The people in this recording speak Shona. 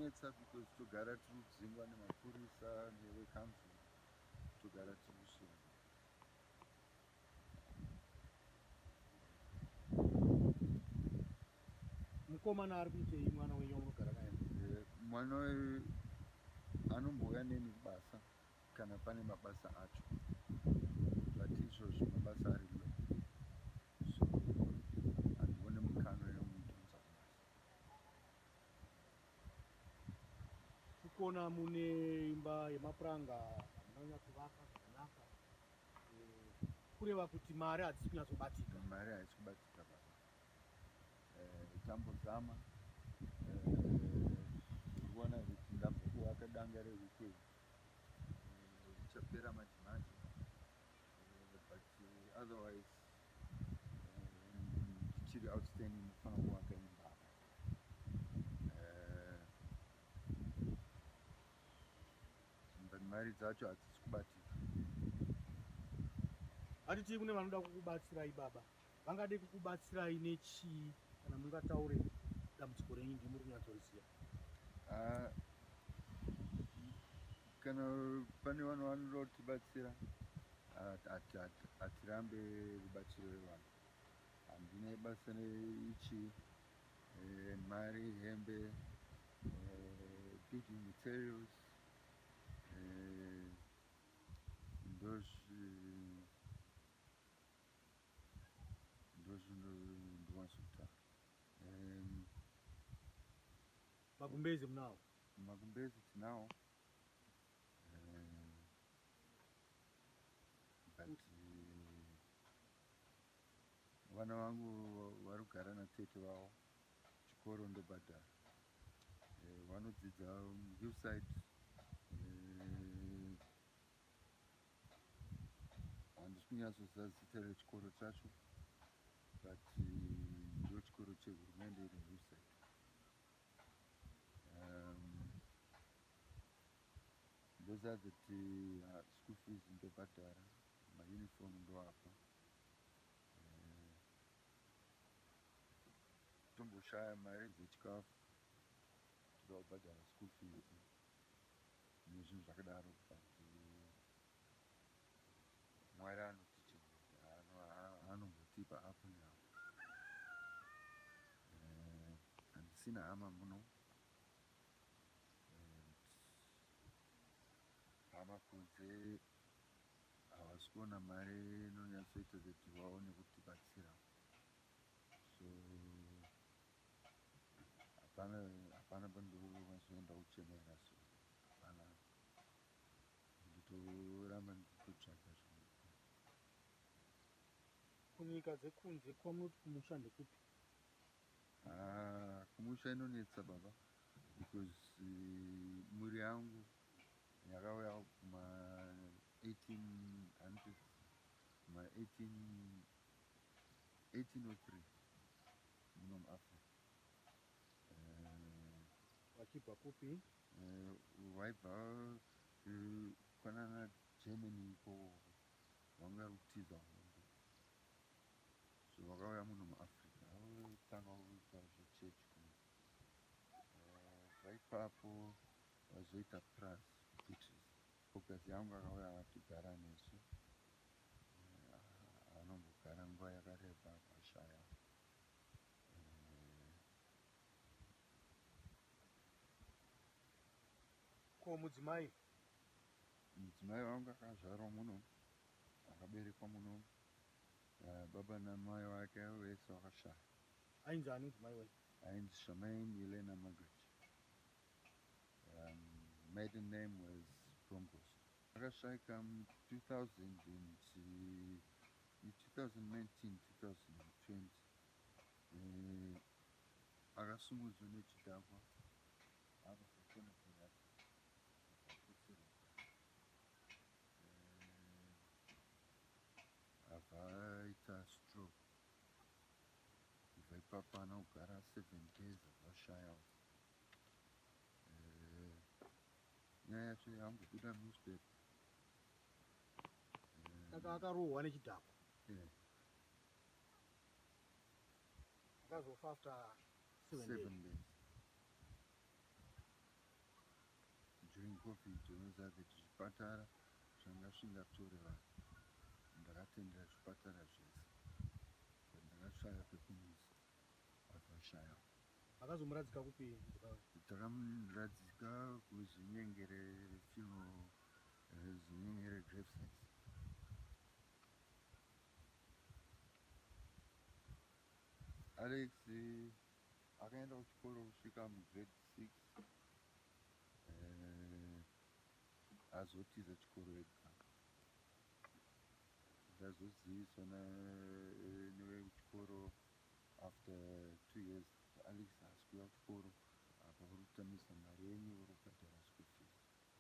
zvinonetsa because togara tiri kudzingwa nemapurisa nevekanzuru, togara tiri kusunga. Mukomana ari kuitei mwana wenyu wamunogara naye? Mwana wayo anombouya neni kubasa kana pane mabasa acho, but izvozvo mabasa ari lo, so handione mukana yekumutumidza kubasa. Kukona mune imba yemapuranga munonyatsovaka zvakanaka, kureva kuti mari hadzisi kunyatsobatika. Mari haisi kubatika baba. Tambozama kuona kuti ndabva kuvaka danga rehukwei richapera madhimati, but otherwise ndichiri outstanding ndinofanira kuvaka imba. But mari dzacho hadzisi kubatika. Handiti kune vanoda kukubatsirai baba, vangade kukubatsirai nechii kana mungataure dambudziko renyu ndimuri kunyatsoriziva? Kana pane vanhu vanoda kutibatsira, hatirambe rubatsiro rwevanhu. Handine basa neichi, mari, hembe, building materials, ndozvindovanzokutaura. Magumbezi munawo? Magumbezi tinawo, but vana vangu vari kugara natete vavo, chikoro ndobhadhara. Vanodzidza Hillside, handisi kunyatsoziva zita rechikoro chacho, but ndo chikoro chehurumende iri Hillside. Those are the school fees ndobhadhara, mauniform ndoapa. Tomboshaya mari dzechikafu, toda kubhadhara school fees nezvinhu zvakadaro, but Mwari anotichengeta, hanombotipa up neapo. Handisina hama muno, hama kunze havasi kuona mari inonyatsoita kuti vaone kutibatsira, so hapana pandinozoenda kuchemera, so hapana, nditoramba ndichitotsvaga zvinhu. Kunyika dzekunze kwamunoti kumusha ndekupi? Kumusha inonetsa baba, because mhuri yangu yakauya kuma1800, kuma1803 muno muAfrica. Vachibva kupi? Vaibva kwanana Germany iko, vanga rutiza hondo, so vakauya muno muAfrica, vakatanga kuita zvechechi kuno. Zvaipapo vazoita plus British. Fokazi yangu akauya akatogara nesu, anombogara nguva yakareba pashaya. Ko mudzimai? Mudzimai wangu akazvarwa muno, akaberekwa muno. Baba namai vake vese vakashaya. Ainzi ani mudzimai wacho? Ainzi Charmaine Elena Margaret. Maiden name was Bromgos. Akashaika 2019, 2020. Akasumudzwa nechidhakwa, akazokona kurapwa, akakutsurwa. Abva aita stroke. Kubva ipapo ana kugara 7 days akashayawo. Nyaya yacho yangobuda newspaper. Saka akarohwa nechidhakwa? Akazofa after 7 days. covid unoziva kuti zvipatara zvanga zvingazvitori vanhu. Ndakatendera zvipatara zvese, ndakashaya pekumuisa akashaya. Makazomuradzika kupi? Takamuradzika kuzvinyengere zvinyengere Gravesend. Alex akaenda kuchikoro kusvika mugrade 6, azotiza chikoro ega. Ndazoziviswa nevekuchikoro after 2 years Alex haasi kuuya kuchikoro, apa uri kutamisa mari yenyu, uri